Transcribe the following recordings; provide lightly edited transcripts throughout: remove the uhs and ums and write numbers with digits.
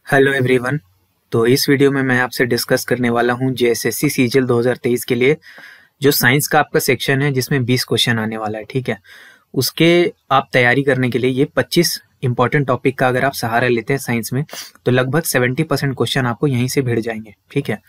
Hello everyone. तो इस video में मैं आपसे डिस्कस करने वाला हूं जेएसएससी सीजीएल 2023 के लिए जो साइंस का आपका सेक्शन है जिसमें 20 क्वेश्चन आने वाला है। ठीक है, उसके आप तैयारी करने के लिए ये 25 इंपॉर्टेंट टॉपिक का अगर आप सहारा लेते हैं साइंस में तो लगभग 70% क्वेश्चन आपको यहीं से भिड़ जाएंगे। ठीक है,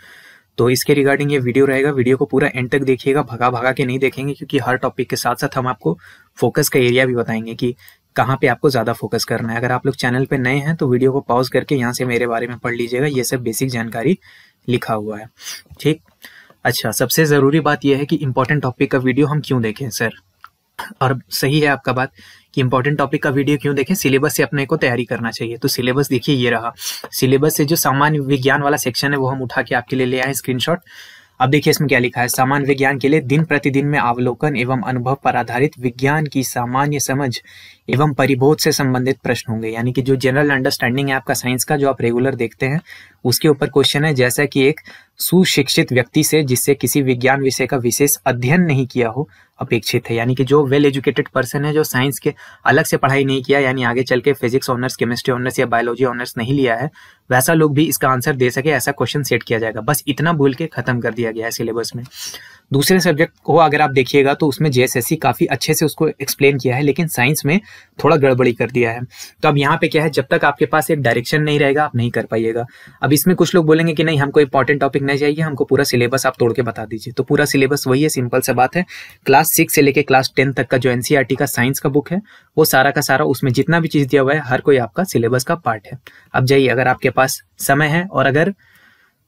तो इसके रिगार्डिंग ये वीडियो रहेगा। वीडियो को पूरा एंड तक देखिएगा, भगा भगा के नहीं देखेंगे, क्योंकि हर टॉपिक के साथ साथ हम आपको फोकस का एरिया भी बताएंगे कि कहाँ पे आपको ज़्यादा फोकस करना है। अगर आप लोग चैनल पे नए हैं तो वीडियो को पॉज करके यहाँ से मेरे बारे में पढ़ लीजिएगा, ये सब बेसिक जानकारी लिखा हुआ है। ठीक, अच्छा, सबसे ज़रूरी बात यह है कि इंपॉर्टेंट टॉपिक का वीडियो हम क्यों देखें सर, और सही है आपका बात कि इंपॉर्टेंट टॉपिक का वीडियो क्यों देखें, सिलेबस से अपने को तैयारी करना चाहिए। तो सिलेबस देखिए, ये रहा सिलेबस से जो सामान्य विज्ञान वाला सेक्शन है वो हम उठा के आपके लिए ले आए स्क्रीनशॉट। अब देखिए इसमें क्या लिखा है, सामान्य विज्ञान के लिए दिन प्रतिदिन में अवलोकन एवं अनुभव पर आधारित विज्ञान की सामान्य समझ एवं परिबोध से संबंधित प्रश्न होंगे। यानी कि जो जनरल अंडरस्टैंडिंग है आपका साइंस का, जो आप रेगुलर देखते हैं, उसके ऊपर क्वेश्चन है। जैसा कि एक सुशिक्षित व्यक्ति से जिससे किसी विज्ञान विषय का विशेष अध्ययन नहीं किया हो अपेक्षित है। यानी कि जो वेल एजुकेटेड पर्सन है, जो साइंस के अलग से पढ़ाई नहीं किया, यानी आगे चल के फिजिक्स ऑनर्स, केमिस्ट्री ऑनर्स या बायोलॉजी ऑनर्स नहीं लिया है, वैसा लोग भी इसका आंसर दे सके, ऐसा क्वेश्चन सेट किया जाएगा। बस इतना बोल के खत्म कर दिया गया है सिलेबस में। दूसरे सब्जेक्ट को अगर आप देखिएगा तो उसमें जेएसएससी काफी अच्छे से उसको एक्सप्लेन किया है, लेकिन साइंस में थोड़ा गड़बड़ी कर दिया है। तो अब यहाँ पे क्या है, जब तक आपके पास एक डायरेक्शन नहीं रहेगा आप नहीं कर पाइएगा। अब इसमें कुछ लोग बोलेंगे कि नहीं, हमको इंपॉर्टेंट टॉपिक नहीं चाहिए, हमको पूरा सिलेबस आप तोड़ के बता दीजिए। तो पूरा सिलेबस वही है, सिंपल सा बात है। क्लास 6 से लेके क्लास 10 तक का जो एनसीईआरटी का साइंस का बुक है वो सारा का सारा, उसमें जितना भी चीज दिया हुआ है हर कोई आपका सिलेबस का पार्ट है। अब जाइए, अगर आपके पास समय है और अगर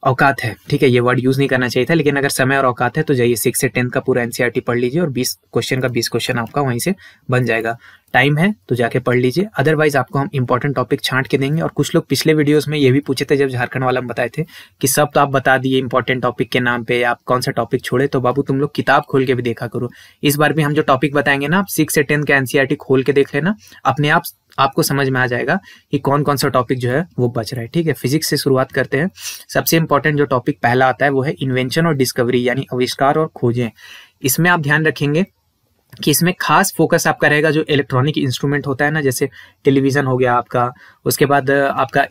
औकात है, ठीक है, ये वर्ड यूज नहीं करना चाहिए था, लेकिन अगर समय और औकात है तो जाइए 6 से 10 का पूरा एनसीईआरटी पढ़ लीजिए और 20 क्वेश्चन का 20 क्वेश्चन आपका वहीं से बन जाएगा। टाइम है तो जाके पढ़ लीजिए, अदरवाइज आपको हम इंपॉर्टेंट टॉपिक छांट के देंगे। और कुछ लोग पिछले वीडियोस में ये भी पूछे थे, जब झारखंड वाला हम बताए थे कि सब तो आप बता दिए इंपॉर्टेंट टॉपिक के नाम पे, आप कौन सा टॉपिक छोड़े, तो बाबू तुम लोग किताब खोल के भी देखा करो। इस बार भी हम जो टॉपिक बताएंगे ना, आप 6 से 10 का एनसीईआरटी खोल के देख लेना, अपने आप आपको समझ में आ जाएगा कि कौन कौन सा टॉपिक जो है वो बच रहा है। ठीक है, फिजिक्स से शुरुआत करते हैं। सबसे इंपॉर्टेंट जो टॉपिक पहला आता है वो है इन्वेंशन और डिस्कवरी, यानी आविष्कार और खोजें। इसमें आप ध्यान रखेंगे कि इसमें खास फोकस आपका रहेगा जो इलेक्ट्रॉनिक इंस्ट्रूमेंट होता है ना, जैसे टेलीविजन हो गया आपका, उसके बाद आपका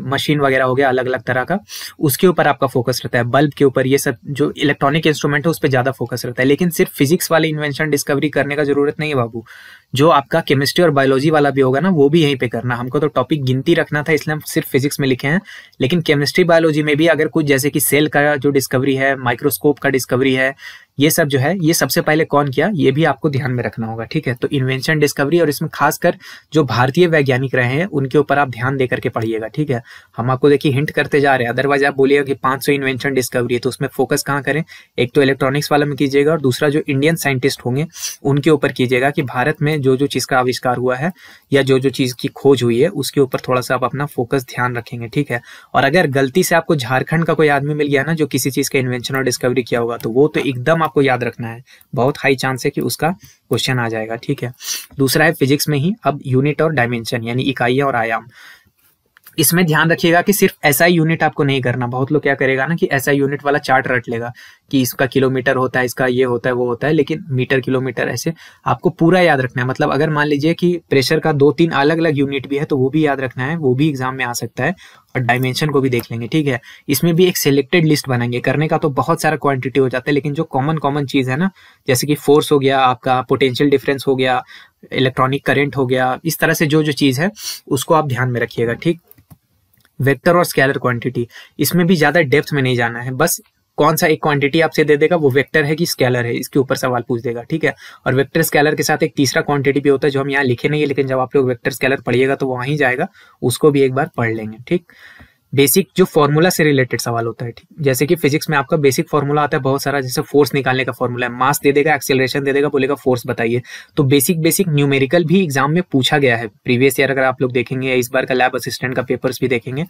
मशीन वगैरह हो गया अलग अलग तरह का, उसके ऊपर आपका फोकस रहता है। बल्ब के ऊपर, ये सब जो इलेक्ट्रॉनिक इंस्ट्रूमेंट है उस पर ज्यादा फोकस रहता है। लेकिन सिर्फ फिजिक्स वाले इन्वेंशन डिस्कवरी करने का जरूरत नहीं है बाबू, जो आपका केमिस्ट्री और बायोलॉजी वाला भी होगा ना वो भी यहीं पे करना। हमको तो टॉपिक गिनती रखना था, इसलिए हम सिर्फ फिजिक्स में लिखे हैं, लेकिन केमिस्ट्री बायोलॉजी में भी अगर कुछ, जैसे कि सेल का जो डिस्कवरी है, माइक्रोस्कोप का डिस्कवरी है, ये सब जो है ये सबसे पहले कौन किया, ये भी आपको ध्यान में रखना होगा। ठीक है, तो इन्वेंशन डिस्कवरी, और इसमें खासकर जो भारतीय वैज्ञानिक रहे हैं उनके ऊपर आप ध्यान देकर के पढ़िएगा। ठीक है, हम आपको देखिए हिंट करते जा रहे हैं, अदरवाइज आप बोलिएगा कि 500 इन्वेंशन डिस्कवरी है, तो उसमें फोकस कहाँ करें, एक तो इलेक्ट्रॉनिक्स वाला में कीजिएगा और दूसरा जो इंडियन साइंटिस्ट होंगे उनके ऊपर कीजिएगा कि भारत में जो जो चीज का आविष्कार हुआ है या जो जो चीज की खोज हुई है उसके ऊपर थोड़ा सा आप अपना फोकस ध्यान रखेंगे। ठीक है, और अगर गलती से आपको झारखंड का कोई आदमी मिल गया ना जो किसी चीज का इन्वेंशन और डिस्कवरी किया होगा, तो वो तो एकदम आपको याद रखना है, बहुत हाई चांस है कि उसका क्वेश्चन आ जाएगा। ठीक है, दूसरा है फिजिक्स में ही अब यूनिट और डायमेंशन, यानी इकाइयां और आयाम। इसमें ध्यान रखिएगा कि सिर्फ एसआई यूनिट आपको नहीं करना। बहुत लोग क्या करेगा ना कि एसआई यूनिट वाला चार्ट रट लेगा कि इसका किलोमीटर होता है, इसका ये होता है, वो होता है, लेकिन मीटर किलोमीटर ऐसे आपको पूरा याद रखना है। मतलब अगर मान लीजिए कि प्रेशर का 2-3 अलग अलग यूनिट भी है तो वो भी याद रखना है, वो भी एग्जाम में आ सकता है, और डायमेंशन को भी देख लेंगे। ठीक है, इसमें भी एक सिलेक्टेड लिस्ट बनाएंगे, करने का तो बहुत सारा क्वांटिटी हो जाता है, लेकिन जो कॉमन चीज है ना, जैसे कि फोर्स हो गया, आपका पोटेंशियल डिफरेंस हो गया, इलेक्ट्रॉनिक करंट हो गया, इस तरह से जो जो चीज है उसको आप ध्यान में रखिएगा। ठीक, वेक्टर और स्केलर क्वांटिटी, इसमें भी ज्यादा डेप्थ में नहीं जाना है, बस कौन सा एक क्वांटिटी आपसे दे देगा, वो वेक्टर है कि स्केलर है, इसके ऊपर सवाल पूछ देगा। ठीक है, और वेक्टर स्केलर के साथ एक तीसरा क्वांटिटी भी होता है जो हम यहाँ लिखे नहीं है, लेकिन जब आप लोग वेक्टर स्केलर पढ़िएगा तो वहीं जाएगा, उसको भी एक बार पढ़ लेंगे। ठीक, बेसिक जो फॉर्मूला से रिलेटेड सवाल होता है, ठीक, जैसे कि फिजिक्स में आपका बेसिक फॉर्मूला आता है बहुत सारा, जैसे फोर्स निकालने का फॉर्मूला है, मास दे देगा, एक्सेलरेशन दे देगा, बोलेगा फोर्स बताइए। तो बेसिक न्यूमेरिकल भी एग्जाम में पूछा गया है प्रीवियस ईयर, अगर आप लोग देखेंगे, इस बार का लैब असिस्टेंट का पेपर्स भी देखेंगे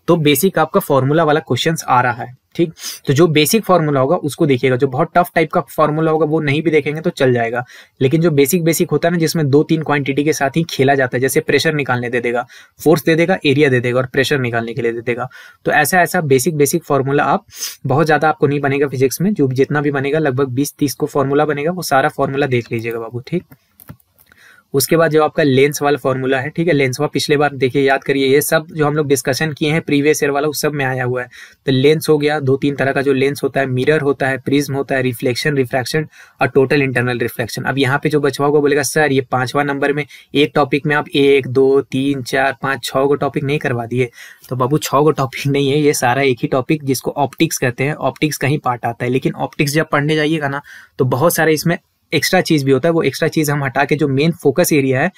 तो बेसिक आपका फॉर्मूला वाला क्वेश्चन आ रहा है। ठीक, तो जो बेसिक फॉर्मूला होगा उसको देखिएगा, जो बहुत टफ टाइप का फॉर्मूला होगा वो नहीं भी देखेंगे तो चल जाएगा, लेकिन जो बेसिक होता है ना, जिसमें 2-3 क्वांटिटी के साथ ही खेला जाता है, जैसे प्रेशर निकालने दे देगा, फोर्स दे देगा, एरिया दे देगा और प्रेशर निकालने के लिए दे देगा, तो ऐसा बेसिक फॉर्मूला आप बहुत ज्यादा आपको नहीं बनेगा फिजिक्स में, जो जितना भी बनेगा लगभग 20-30 को फॉर्मूला बनेगा, वो सारा फॉर्मूला देख लीजिएगा बाबू। ठीक, उसके बाद जो आपका लेंस वाला फॉर्मूला है, ठीक है, लेंस पिछले बार देखिए याद करिए, ये सब जो हम लोग डिस्कशन किए हैं प्रीवियस ईयर वाला उस सब में आया हुआ है। तो लेंस हो गया, 2-3 तरह का जो लेंस होता है, मिरर होता है, प्रिज्म होता है, रिफ्लेक्शन, रिफ्रैक्शन और टोटल इंटरनल रिफ्लेक्शन। अब यहाँ पे जो बचवा होगा बोलेगा सर ये 5वां नंबर में एक टॉपिक में आप 1, 2, 3, 4, 5, 6 को टॉपिक नहीं करवा दिए। तो बाबू 6 को टॉपिक नहीं है, ये सारा एक ही टॉपिक जिसको ऑप्टिक्स कहते हैं। ऑप्टिक्स का ही पार्ट आता है, लेकिन ऑप्टिक्स जब पढ़ने जाइएगा ना तो बहुत सारे इसमें एक्स्ट्रा चीज भी होता है। वो एक्स्ट्रा चीज हम हटा के जो मेन फोकस एरिया है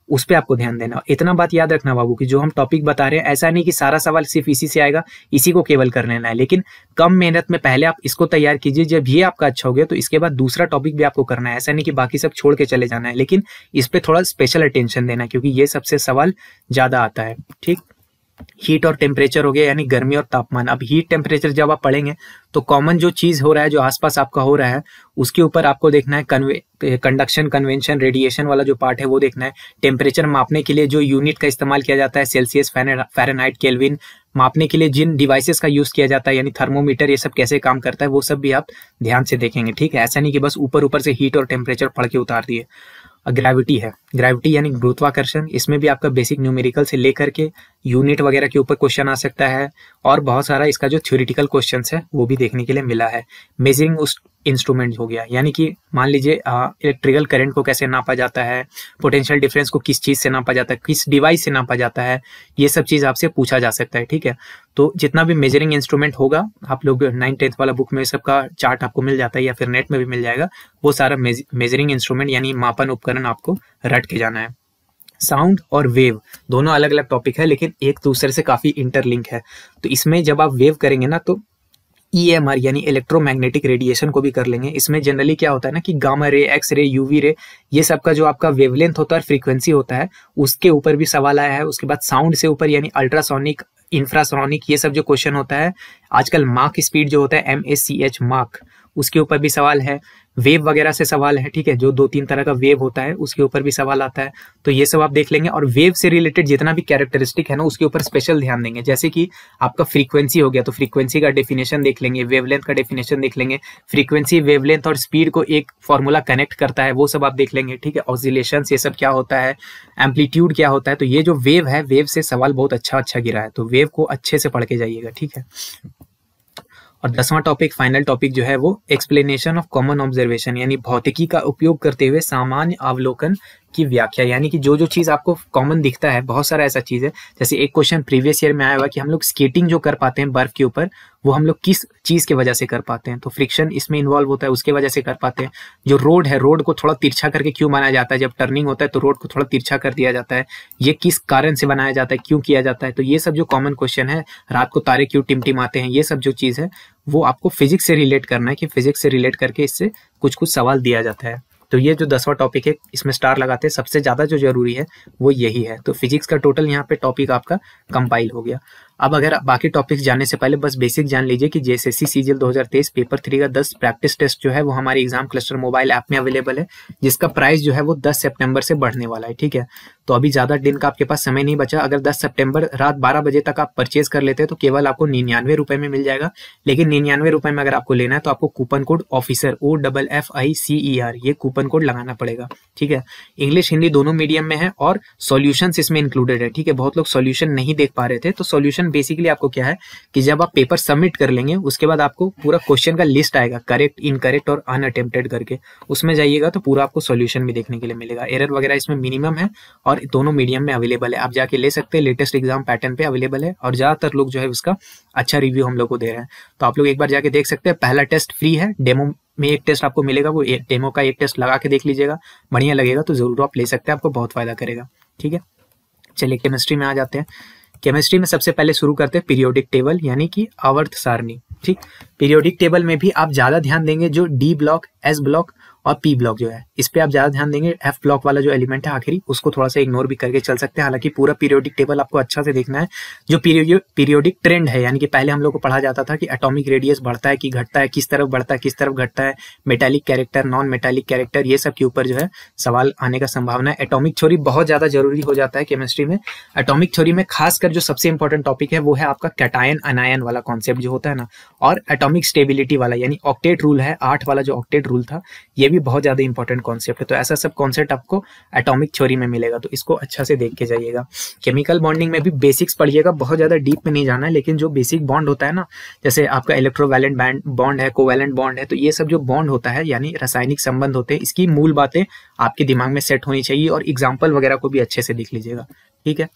उस पे आपको ध्यान देना। इतना बात याद रखना बाबू कि जो हम टॉपिक बता रहे हैं ऐसा नहीं कि सारा सवाल सिर्फ इसी से आएगा, इसी को केवल कर लेना है, लेकिन कम मेहनत में पहले आप इसको तैयार कीजिए। जब ये आपका अच्छा हो गया तो इसके बाद दूसरा टॉपिक भी आपको करना है। ऐसा नहीं कि बाकी सब छोड़ के चले जाना है, लेकिन इस पे थोड़ा स्पेशल अटेंशन देना है क्योंकि ये सबसे सवाल ज्यादा आता है। ठीक, हीट और टेम्परेचर हो गया, यानी गर्मी और तापमान। अब हीट टेम्परेचर जब आप पढ़ेंगे तो कॉमन जो चीज हो रहा है, जो आसपास आपका हो रहा है, उसके ऊपर आपको देखना है। कंडक्शन, कन्वेंशन, रेडिएशन वाला जो पार्ट है वो देखना है। टेम्परेचर मापने के लिए जो यूनिट का इस्तेमाल किया जाता है, सेल्सियस, फ़ारेनहाइट, केल्विन, मापने के लिए जिन डिवाइसेस का यूज किया जाता है यानी थर्मोमीटर, ये सब कैसे काम करता है वो सब भी आप ध्यान से देखेंगे। ठीक है, ऐसा नहीं कि बस ऊपर ऊपर से हीट और टेम्परेचर पढ़ के उतार दिए। ग्रेविटी है, ग्रेविटी यानी गुरुत्वाकर्षण, इसमें भी आपका बेसिक न्यूमेरिकल से लेकर के यूनिट वगैरह के ऊपर क्वेश्चन आ सकता है और बहुत सारा इसका जो थ्योरेटिकल क्वेश्चंस है वो भी देखने के लिए मिला है। मेजरिंग उस इंस्ट्रूमेंट हो गया, यानी कि मान लीजिए इलेक्ट्रिकल करंट को कैसे नापा जाता है, पोटेंशियल डिफरेंस को किस चीज से नापा जाता है, किस डिवाइस से नापा जाता है, ये सब चीज आपसे पूछा जा सकता है। ठीक है, तो जितना भी मेजरिंग इंस्ट्रूमेंट होगा, आप लोग 9th-10th वाला बुक में सबका चार्ट आपको मिल जाता है या फिर नेट में भी मिल जाएगा, वो सारा मेजरिंग इंस्ट्रूमेंट यानी मापन उपकरण आपको रट के जाना है। साउंड और वेव दोनों अलग अलग टॉपिक है, लेकिन एक दूसरे से काफी इंटरलिंक है। तो इसमें जब आप वेव करेंगे ना तो EMR यानी इलेक्ट्रोमैग्नेटिक रेडिएशन को भी कर लेंगे। इसमें जनरली क्या होता है ना कि gamma ray, X ray, UV ray, ये सब का जो आपका वेवलेंथ होता है, फ्रीक्वेंसी होता है, उसके ऊपर भी सवाल आया है। उसके बाद साउंड से ऊपर यानी अल्ट्रासोनिक, इंफ्रासोनिक, ये सब जो क्वेश्चन होता है, आजकल माक स्पीड जो होता है MACH माक, उसके ऊपर भी सवाल है। वेव वगैरह से सवाल है, ठीक है, जो 2-3 तरह का वेव होता है उसके ऊपर भी सवाल आता है। तो ये सब आप देख लेंगे और वेव से रिलेटेड जितना भी कैरेक्टरिस्टिक है ना उसके ऊपर स्पेशल ध्यान देंगे। जैसे कि आपका फ्रीक्वेंसी हो गया तो फ्रीक्वेंसी का डेफिनेशन देख लेंगे, वेवलेंथ का डेफिनेशन देख लेंगे, फ्रीक्वेंसी, वेवलेंथ और स्पीड को एक फॉर्मूला कनेक्ट करता है वो सब आप देख लेंगे। ठीक है, ऑसिलेशंस ये सब क्या होता है, एम्पलीट्यूड क्या होता है। तो ये जो वेव है, वेव से सवाल बहुत अच्छा गिरा है, तो वेव को अच्छे से पढ़ के जाइएगा। ठीक है, और 10वां टॉपिक, फाइनल टॉपिक जो है वो एक्सप्लेनेशन ऑफ कॉमन ऑब्जर्वेशन यानी भौतिकी का उपयोग करते हुए सामान्य अवलोकन की व्याख्या। यानी कि जो जो चीज आपको कॉमन दिखता है, बहुत सारा ऐसा चीज है। जैसे एक क्वेश्चन प्रीवियस ईयर में आया हुआ कि हम लोग स्केटिंग जो कर पाते हैं बर्फ के ऊपर, वो हम लोग किस चीज की वजह से कर पाते हैं, तो फ्रिक्शन इसमें इन्वॉल्व होता है, उसके वजह से कर पाते हैं। जो रोड है, रोड को थोड़ा तिरछा करके क्यों बनाया जाता है, जब टर्निंग होता है तो रोड को थोड़ा तिरछा कर दिया जाता है, ये किस कारण से बनाया जाता है, क्यों किया जाता है। तो ये सब जो कॉमन क्वेश्चन है, रात को तारे क्यों टिमटिमाते हैं, ये सब जो चीज है वो आपको फिजिक्स से रिलेट करना है कि फिजिक्स से रिलेट करके इससे कुछ सवाल दिया जाता है। तो ये जो 10वां टॉपिक है इसमें स्टार लगाते हैं, सबसे ज्यादा जो जरूरी है वो यही है। तो फिजिक्स का टोटल यहाँ पे टॉपिक आपका कंपाइल हो गया। अब अगर बाकी टॉपिक्स जानने से पहले बस बेसिक जान लीजिए कि JSSC CGL 2023 पेपर 3 का 10 प्रैक्टिस टेस्ट जो है वो हमारे एग्जाम क्लस्टर मोबाइल ऐप में अवेलेबल है, जिसका प्राइस जो है वो 10 सितंबर से बढ़ने वाला है। ठीक है, तो अभी ज्यादा दिन का आपके पास समय नहीं बचा। अगर 10 सितंबर रात 12 बजे तक आप परचेज कर लेते हैं तो केवल आपको 99 रुपए में मिल जाएगा। लेकिन 99 रुपए में अगर आपको लेना है तो आपको कूपन कोड ऑफिसर OFFICER ये कूपन कोड लगाना पड़ेगा। ठीक है, इंग्लिश हिंदी दोनों मीडियम में है और सॉल्यूशंस इसमें इंक्लूडेड है। ठीक है, बहुत लोग सॉल्यूशन नहीं देख पा रहे थे, तो सॉल्यूशन बेसिकली आपको क्या है कि जब आप पेपर सबमिट कर लेंगे उसके बाद आपको पूरा क्वेश्चन का लिस्ट आएगा, करेक्ट, इनकरेक्ट और अनअटेम्प्टेड करके, उसमें जाइएगा तो पूरा आपको सॉल्यूशन भी देखने के लिए मिलेगा। एरर वगैरह इसमें मिनिमम है और दोनों मीडियम में अवेलेबल है, आप जाके ले सकते हैं। लेटेस्ट एग्जाम पैटर्न पे अवेलेबल है और ज्यादातर लोग जो है उसका अच्छा रिव्यू हम लोग को दे रहे हैं, तो आप लोग एक बार जाके देख सकते हैं। पहला टेस्ट फ्री है, डेमो में एक टेस्ट आपको मिलेगा, वो डेमो का एक टेस्ट लगा के देख लीजिएगा, बढ़िया लगेगा तो जरूर आप ले सकते हैं, आपको बहुत फायदा करेगा। ठीक है, चलिए केमिस्ट्री में आ जाते हैं। केमिस्ट्री में सबसे पहले शुरू करते हैं पीरियोडिक टेबल यानी कि आवर्त सारणी। ठीक, पीरियोडिक टेबल में भी आप ज्यादा ध्यान देंगे जो D ब्लॉक, S ब्लॉक और P ब्लॉक जो है इस पे आप ज्यादा ध्यान देंगे। F ब्लॉक वाला जो एलिमेंट है आखिरी, उसको थोड़ा सा इग्नोर भी करके चल सकते हैं। हालांकि पूरा पीरियोडिक टेबल आपको अच्छा से देखना है। जो पीरियोडिक ट्रेंड है, यानी कि पहले हम लोग को पढ़ा जाता था कि एटॉमिक रेडियस बढ़ता है कि घटता है, किस तरफ बढ़ता है किस तरफ घटता है, metallic character, non metallic character, ये सब के ऊपर जो है सवाल आने का संभावना है। एटॉमिक थ्योरी बहुत ज्यादा जरूरी हो जाता है केमिस्ट्री में। एटॉमिक थ्योरी में खासकर जो सबसे इंपॉर्टेंट टॉपिक है वो है आपका कैटायन अनायन वाला कॉन्सेप्ट जो होता है ना, और एटॉमिक स्टेबिलिटी वाला यानी ऑक्टेट रूल है, 8 वाला जो ऑक्टेट रूल था, ये भी बहुत ज़्यादा इंपॉर्टेंट कॉन्सेप्ट है। तो ऐसा सब कॉन्सेप्ट आपको एटॉमिक थ्योरी में मिलेगा, तो इसको अच्छा से देख के जाइएगा। केमिकल बॉन्डिंग में भी बेसिक्स पढ़िएगा, बहुत ज़्यादा डीप में नहीं जाना है, लेकिन जो बेसिक बॉन्ड होता है ना, जैसे आपका इलेक्ट्रोवैलेंट बॉन्ड है, कोवैलेंट बॉन्ड है, तो ये सब जो बॉन्ड होता है यानी रासायनिक संबंध होते हैं, इसकी मूल बातें आपके दिमाग में सेट होनी चाहिए और एग्जाम्पल वगैरह को भी अच्छे से देख लीजिएगा, ठीक है।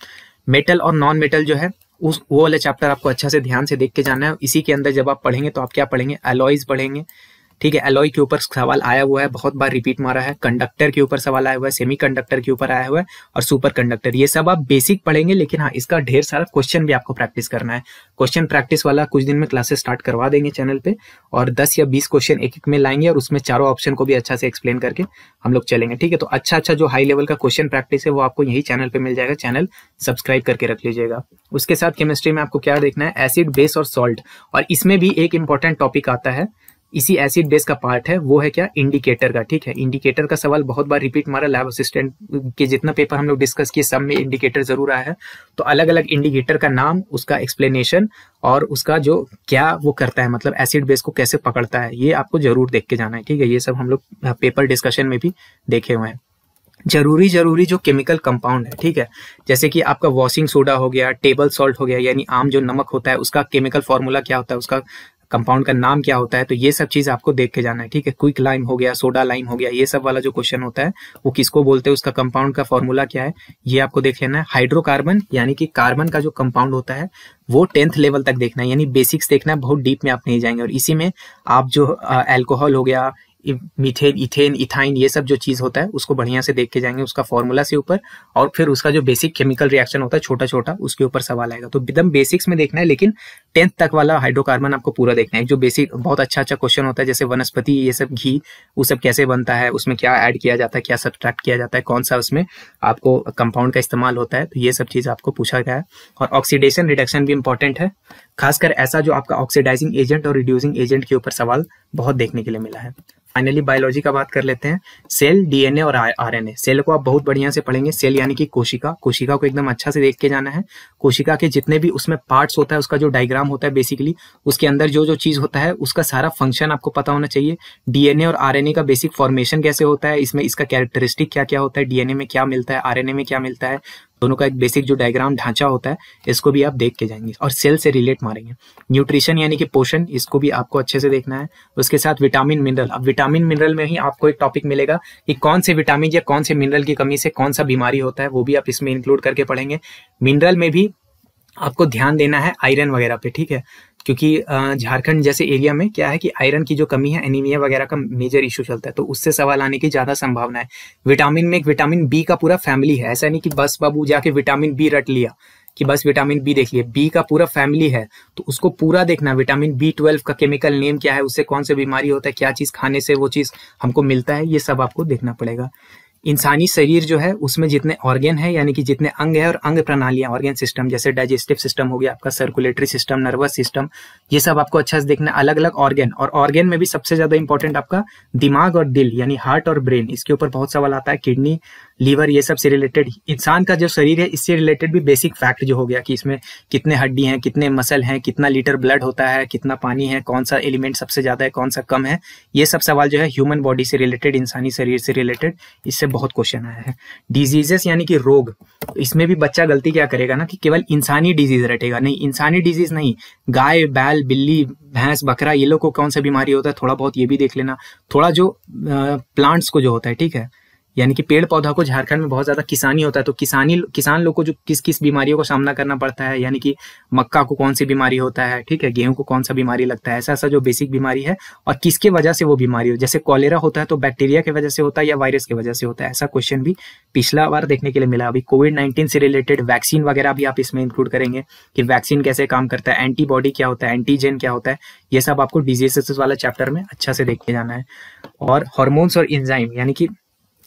मेटल और नॉन मेटल जो है वो वाले चैप्टर आपको अच्छा से ध्यान से देख के जाना है। इसी के अंदर जब आप पढ़ेंगे तो आप क्या पढ़ेंगे, एलॉयज पढ़ेंगे, ठीक है। एलॉय के ऊपर सवाल आया हुआ है, बहुत बार रिपीट मारा है। कंडक्टर के ऊपर सवाल आया हुआ है, सेमी कंडक्टर के ऊपर आया हुआ है और सुपर कंडक्टर। ये सब आप बेसिक पढ़ेंगे, लेकिन हाँ इसका ढेर सारा क्वेश्चन भी आपको प्रैक्टिस करना है। क्वेश्चन प्रैक्टिस वाला कुछ दिन में क्लासेस स्टार्ट करवा देंगे चैनल पे, और 10 या 20 क्वेश्चन एक एक में लाएंगे और उसमें चारों ऑप्शन को भी अच्छा से एक्सप्लेन करके हम लोग चलेंगे, ठीक है। तो अच्छा जो हाई लेवल का क्वेश्चन प्रैक्टिस है वो आपको यही चैनल पे मिल जाएगा, चैनल सब्सक्राइब करके रख लीजिएगा। उसके साथ केमिस्ट्री में आपको क्या देखना है, एसिड, बेस और सॉल्ट, और इसमें भी एक इंपॉर्टेंट टॉपिक आता है, इसी एसिड बेस का पार्ट है, वो है क्या, इंडिकेटर का, ठीक है। इंडिकेटर का सवाल बहुत बार रिपीट मारा, लैब असिस्टेंट के जितना पेपर हम लोग डिस्कस किए सब में इंडिकेटर जरूर आया है। तो अलग अलग इंडिकेटर का नाम, उसका एक्सप्लेनेशन और उसका जो क्या वो करता है, मतलब एसिड बेस को कैसे पकड़ता है, ये आपको जरूर देख के जाना है, ठीक है। ये सब हम लोग पेपर डिस्कशन में भी देखे हुए हैं। जरूरी जो केमिकल कंपाउंड है, ठीक है, जैसे कि आपका वॉशिंग सोडा हो गया, टेबल सॉल्ट हो गया, यानी आम जो नमक होता है उसका केमिकल फॉर्मूला क्या होता है, उसका कंपाउंड का नाम क्या होता है, तो ये सब चीज आपको देख के जाना है, ठीक है। क्विक लाइम हो गया, सोडा लाइम हो गया, ये सब वाला जो क्वेश्चन होता है वो किसको बोलते हैं, उसका कंपाउंड का फॉर्मूला क्या है, ये आपको देख लेना है। हाइड्रोकार्बन यानी कि कार्बन का जो कंपाउंड होता है वो 10th लेवल तक देखना है, यानी बेसिक्स देखना है, बहुत डीप में आप नहीं जाएंगे। और इसी में आप जो अल्कोहल हो गया, मीथेन, इथेन, इथाइन, ये सब जो चीज होता है उसको बढ़िया से देख के जाएंगे, उसका फॉर्मूला से ऊपर, और फिर उसका जो बेसिक केमिकल रिएक्शन होता है छोटा छोटा, उसके ऊपर सवाल आएगा। तो एकदम बेसिक्स में देखना है, लेकिन 10th तक वाला हाइड्रोकार्बन आपको पूरा देखना है। जो बेसिक बहुत अच्छा क्वेश्चन होता है, जैसे वनस्पति, ये सब घी, वो सब कैसे बनता है, उसमें क्या ऐड किया जाता है, क्या सब्ट्रैक्ट किया जाता है, कौन सा उसमें आपको कंपाउंड का इस्तेमाल होता है, तो ये सब चीज आपको पूछा गया है। और ऑक्सीडेशन रिडक्शन भी इंपॉर्टेंट है, खासकर ऐसा जो आपका ऑक्सीडाइजिंग एजेंट और रिड्यूसिंग एजेंट के ऊपर सवाल बहुत देखने के लिए मिला है। फाइनली बायोलॉजी का बात कर लेते हैं। सेल, डीएनए और आरएनए। सेल को आप बहुत बढ़िया से पढ़ेंगे। सेल यानी कि कोशिका को एकदम अच्छा से देख के जाना है। कोशिका के जितने भी उसमें पार्ट्स होता है, उसका जो डायग्राम होता है बेसिकली, उसके अंदर जो चीज होता है उसका सारा फंक्शन आपको पता होना चाहिए। डीएनए और आरएनए का बेसिक फॉर्मेशन कैसे होता है, इसमें इसका कैरेक्टरिस्टिक क्या क्या होता है, डीएनए में क्या मिलता है, आरएनए में क्या मिलता है, दोनों का एक बेसिक जो डायग्राम ढांचा होता है, इसको भी आप देख के जाएंगे और सेल से रिलेट मारेंगे। न्यूट्रिशन यानी कि पोषण, इसको भी आपको अच्छे से देखना है। उसके साथ विटामिन, मिनरल। अब विटामिन मिनरल में ही आपको एक टॉपिक मिलेगा कि कौन से विटामिन या कौन से मिनरल की कमी से कौन सा बीमारी होता है, वो भी आप इसमें इंक्लूड करके पढ़ेंगे। मिनरल में भी आपको ध्यान देना है आयरन वगैरह पे, ठीक है, क्योंकि झारखंड जैसे एरिया में क्या है कि आयरन की जो कमी है, एनीमिया वगैरह का मेजर इशू चलता है, तो उससे सवाल आने की ज्यादा संभावना है। विटामिन में एक विटामिन बी का पूरा फैमिली है, ऐसा नहीं कि बस बाबू जाके विटामिन बी रट लिया कि बस विटामिन बी देख लिया, बी का पूरा फैमिली है, तो उसको पूरा देखना। विटामिन B12 का केमिकल नेम क्या है, उससे कौन सी बीमारी होता है, क्या चीज खाने से वो चीज हमको मिलता है, ये सब आपको देखना पड़ेगा। इंसानी शरीर जो है उसमें जितने ऑर्गन है, यानी कि जितने अंग है और अंग प्रणालियां, ऑर्गन सिस्टम, जैसे डाइजेस्टिव सिस्टम हो गया आपका, सर्कुलेटरी सिस्टम, नर्वस सिस्टम, ये सब आपको अच्छा से देखना। अलग अलग ऑर्गन, और ऑर्गन में भी सबसे ज्यादा इंपॉर्टेंट आपका दिमाग और दिल, यानी हार्ट और ब्रेन, इसके ऊपर बहुत सवाल आता है। किडनी, लीवर, ये सब से रिलेटेड। इंसान का जो शरीर है इससे रिलेटेड भी बेसिक फैक्ट जो हो गया कि इसमें कितने हड्डी हैं, कितने मसल हैं, कितना लीटर ब्लड होता है, कितना पानी है, कौन सा एलिमेंट सबसे ज्यादा है, कौन सा कम है, ये सब सवाल जो है ह्यूमन बॉडी से रिलेटेड, इंसानी शरीर से रिलेटेड, इससे बहुत क्वेश्चन आया है। डिजीजेस यानी कि रोग, इसमें भी बच्चा गलती क्या करेगा ना कि केवल इंसानी डिजीज रटेगा, नहीं, इंसानी डिजीज नहीं, गाय, बैल, बिल्ली, भैंस, बकरा, ये लोग को कौन सा बीमारी होता है, थोड़ा बहुत ये भी देख लेना। थोड़ा जो प्लांट्स को जो होता है, ठीक है, यानी कि पेड़ पौधा को, झारखंड में बहुत ज्यादा किसानी होता है, तो किसान लोग को जो किस किस बीमारियों का सामना करना पड़ता है, यानी कि मक्का को कौन सी बीमारी होता है, ठीक है, गेहूं को कौन सा बीमारी लगता है, ऐसा ऐसा जो बेसिक बीमारी है और किसके वजह से वो बीमारी हो। जैसे कॉलेरा होता है तो बैक्टीरिया की वजह से होता है या वायरस की वजह से होता है, ऐसा क्वेश्चन भी पिछला बार देखने के लिए मिला। अभी कोविड-19 से रिलेटेड वैक्सीन वगैरह भी आप इसमें इंक्लूड करेंगे कि वैक्सीन कैसे काम करता है, एंटीबॉडी क्या होता है, एंटीजन क्या होता है, ये सब आपको डिजीजेस वाला चैप्टर में अच्छा से देख के जाना है। और हार्मोन्स और एंजाइम, यानी कि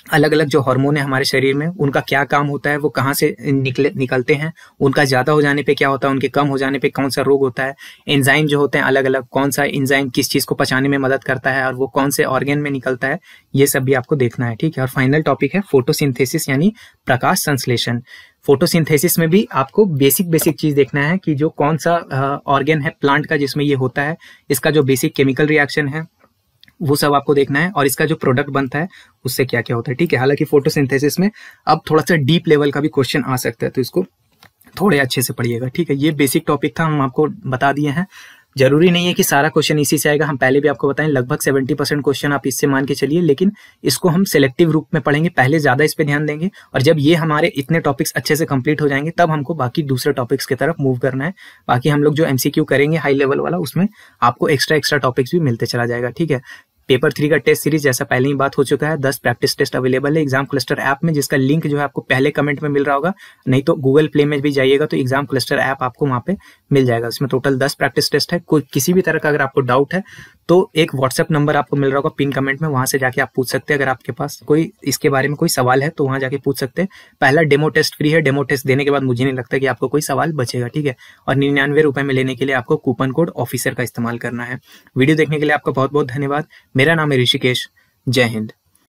अलग अलग जो हार्मोन है हमारे शरीर में, उनका क्या काम होता है, वो कहाँ से निकलते हैं, उनका ज्यादा हो जाने पे क्या होता है, उनके कम हो जाने पे कौन सा रोग होता है। एंजाइम जो होते हैं अलग अलग, कौन सा एंजाइम किस चीज को पचाने में मदद करता है और वो कौन से ऑर्गन में निकलता है, ये सब भी आपको देखना है, ठीक है। और फाइनल टॉपिक है फोटोसिंथेसिस, यानी प्रकाश संश्लेषण। फोटोसिंथेसिस में भी आपको बेसिक चीज देखना है कि जो कौन सा ऑर्गन है प्लांट का जिसमें ये होता है, इसका जो बेसिक केमिकल रिएक्शन है वो सब आपको देखना है, और इसका जो प्रोडक्ट बनता है उससे क्या क्या होता है, ठीक है। हालांकि फोटोसिंथेसिस में अब थोड़ा सा डीप लेवल का भी क्वेश्चन आ सकता है, तो इसको थोड़े अच्छे से पढ़िएगा, ठीक है। ये बेसिक टॉपिक था, हम आपको बता दिए हैं। जरूरी नहीं है कि सारा क्वेश्चन इसी से आएगा, हम पहले भी आपको बताएं लगभग 70% क्वेश्चन आप इससे मान के चलिए, लेकिन इसको हम सिलेक्टिव रूप में पढ़ेंगे, पहले ज्यादा इस पे ध्यान देंगे, और जब ये हमारे इतने टॉपिक्स अच्छे से कंप्लीट हो जाएंगे तब हमको बाकी दूसरे टॉपिक्स की तरफ मूव करना है। बाकी हम लोग जो MCQ करेंगे हाई लेवल वाला, उसमें आपको एक्स्ट्रा टॉपिक्स भी मिलते चला जाएगा, ठीक है। पेपर 3 का टेस्ट सीरीज जैसा पहले ही बात हो चुका है, 10 प्रैक्टिस टेस्ट अवेलेबल है एग्जाम क्लस्टर ऐप में, जिसका लिंक जो है आपको पहले कमेंट में मिल रहा होगा, नहीं तो गूगल प्ले में भी जाइएगा तो एग्जाम क्लस्टर ऐप आपको वहां पे मिल जाएगा। इसमें टोटल 10 प्रैक्टिस टेस्ट है। कोई किसी भी तरह का अगर आपको डाउट है तो एक व्हाट्सएप नंबर आपको मिल रहा होगा पिन कमेंट में, वहां से जाके आप पूछ सकते हैं। अगर आपके पास कोई इसके बारे में कोई सवाल है तो वहां जाके पूछ सकते हैं। पहला डेमो टेस्ट फ्री है, डेमो टेस्ट देने के बाद मुझे नहीं लगता कि आपको कोई सवाल बचेगा, ठीक है। और 99 रुपए में लेने के लिए आपको कूपन कोड ऑफिसर का इस्तेमाल करना है। वीडियो देखने के लिए आपका बहुत बहुत धन्यवाद। मेरा नाम है ऋषिकेश। जय हिंद।